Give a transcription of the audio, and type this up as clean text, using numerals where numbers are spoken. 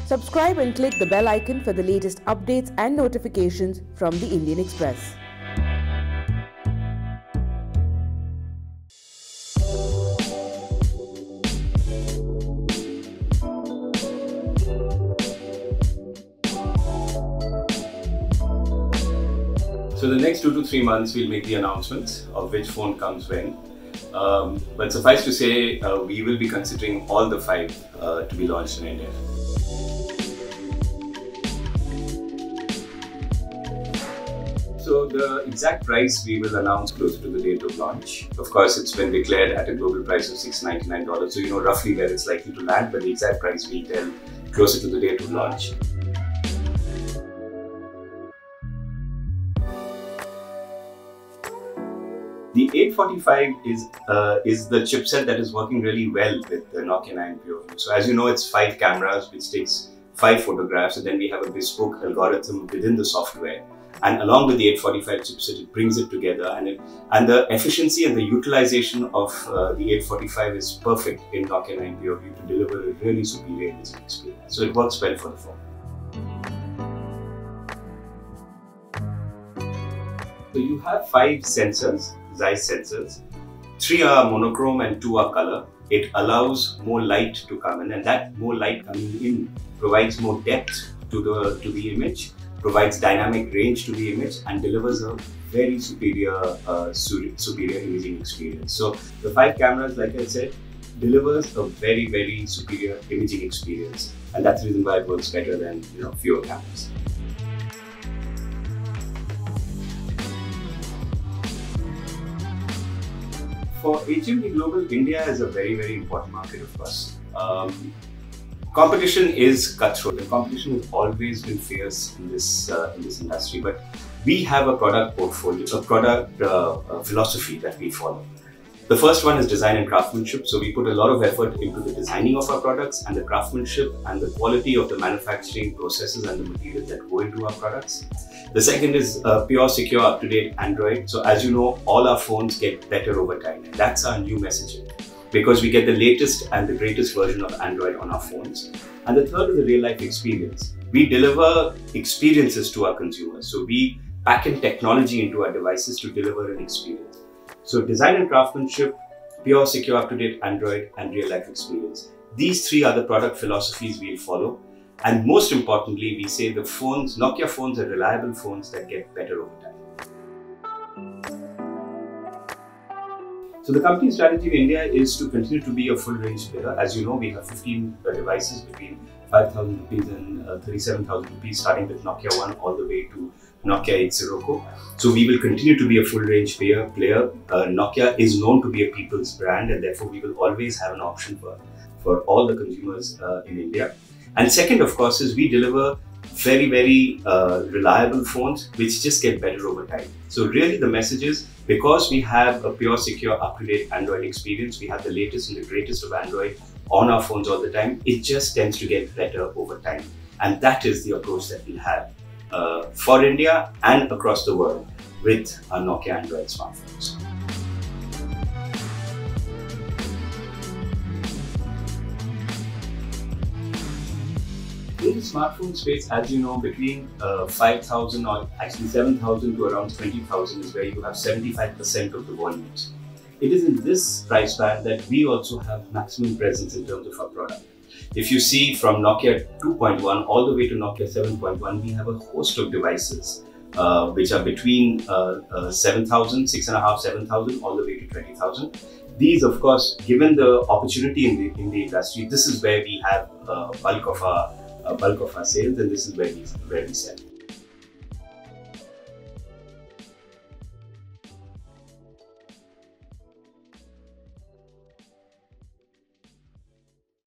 Subscribe and click the bell icon for the latest updates and notifications from the Indian Express. So the next 2 to 3 months we'll make the announcements of which phone comes when. But suffice to say, we will be considering all the 5 to be launched in India. So the exact price we will announce closer to the date of launch. Of course, it's been declared at a global price of $699, so you know roughly where it's likely to land, but the exact price we'll tell closer to the date of launch. The 845 is the chipset that is working really well with the Nokia 9 PureView. So as you know, it's 5 cameras which takes 5 photographs, and then we have a bespoke algorithm within the software. And along with the 845 chipset, it brings it together, and the efficiency and the utilization of the 845 is perfect in Nokia 9 PureView to deliver a really superior imaging experience. So it works well for the phone. So you have 5 sensors, Zeiss sensors. 3 are monochrome and 2 are color. It allows more light to come in, and that more light coming in provides more depth to the image, provides dynamic range to the image, and delivers a very superior imaging experience. So the 5 cameras, like I said, delivers a very superior imaging experience, and that's the reason why it works better than fewer cameras. For HMD Global, India is a very important market, of course. Competition is cutthroat, and competition has always been fierce in this industry. But we have a product portfolio, a product philosophy that we follow. The first one is design and craftsmanship. So we put a lot of effort into the designing of our products and the craftsmanship and the quality of the manufacturing processes and the materials that go into our products. The second is pure, secure, up-to-date Android. So as you know, all our phones get better over time, and that's our new messaging, because we get the latest and the greatest version of Android on our phones. And the third is the real-life experience. We deliver experiences to our consumers. So we pack in technology into our devices to deliver an experience. So design and craftsmanship, pure, secure, up-to-date Android, and real-life experience. These 3 are the product philosophies we'll follow. And most importantly, we say the phones, Nokia phones, are reliable phones that get better over time. So the company strategy in India is to continue to be a full range player. As you know, we have 15 devices between 5,000 rupees and 37,000 rupees, starting with Nokia 1 all the way to Nokia 80. So we will continue to be a full range player. Nokia is known to be a people's brand, and therefore we will always have an option for all the consumers in India. And second, of course, is we deliver very reliable phones which just get better over time. So really the message is, because we have a pure, secure, up-to-date Android experience, we have the latest and the greatest of Android on our phones all the time, it just tends to get better over time. And that is the approach that we have for India and across the world with our Nokia Android smartphones. In the smartphone space, as you know, between 5,000 or actually 7,000 to around 20,000 is where you have 75% of the volumes. It is in this price band that we also have maximum presence in terms of our product. If you see from Nokia 2.1 all the way to Nokia 7.1, we have a host of devices which are between 7,000, 6,500, 7,000 all the way to 20,000. These, of course, given the opportunity in the industry, this is where we have bulk of our sales, and this is where we sell.